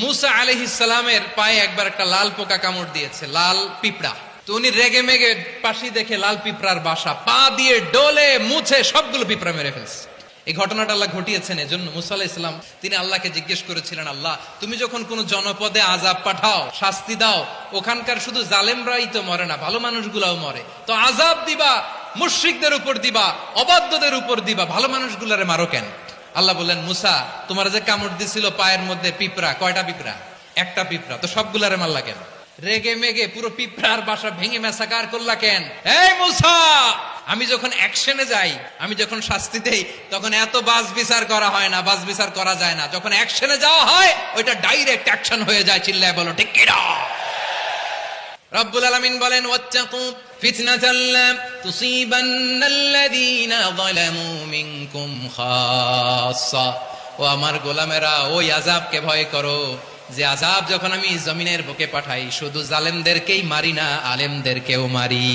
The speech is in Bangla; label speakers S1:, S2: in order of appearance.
S1: মুসা আলাইহিস সালামের পায়ে একবার একটা লাল পোকা কামড় দিয়েছে, লাল পিঁপড়া। তো উনি রেগে মেগে পাশি দেখে লাল পিঁপড়ার বাসা, পা দিয়ে ডলে মুছে সবগুলো পিঁপড়া মেরে ফেলছে। এই ঘটনাটা আল্লাহ ঘটিয়েছেন এজন্য মুসা আলাইহিস সালাম তিনি আল্লাহকে জিজ্ঞেস করেছিলেন, আল্লাহ তুমি যখন কোন জনপদে আযাব পাঠাও, শাস্তি দাও, ওখানকার শুধু জালেমরাই তো মরে না, ভালো মানুষগুলাও মরে, তো আযাব দিবা মুশরিকদের উপর দিবা, অবাধ্যদের উপর দিবা, ভালো মানুষগুলারে মারো কেন? আল্লাহ বললেন, মুসা তোমার যে কামড় দিছিল পায়ের মধ্যে পিঁপড়া, কয়টা পিঁপড়া? একটা পিঁপড়া, তো সবগুলারে মারলা কেন? রেগে মেগে পুরো পিঁপড়ার বাসা ভেঙে মেসাকার করলা কেন? এই মুসা, আমি যখন অ্যাকশনে যাই, আমি যখন শাস্তি দেই, তখন এত বাস বিচার করা হয় না, বাস বিচার করা যায় না। যখন অ্যাকশনে যাওয়া হয় ওইটা ডাইরেক্ট অ্যাকশন হয়ে যায়। চিল্লায় বলো ঠিক কি না? রব্বুল আলামিন বলেন, ওয়াত্তাকু ফিতনাতাল লা তুসিবান্নাল্লাযীনা যালামু মিনকুম খাসসা। ও আমার গোলামেরা, ওই আযাবকে ভয় করো যে আযাব যখন আমি জমিনের বুকে পাঠাই শুধু জালেমদেরকেই মারি না, আলেমদেরকেও মারি।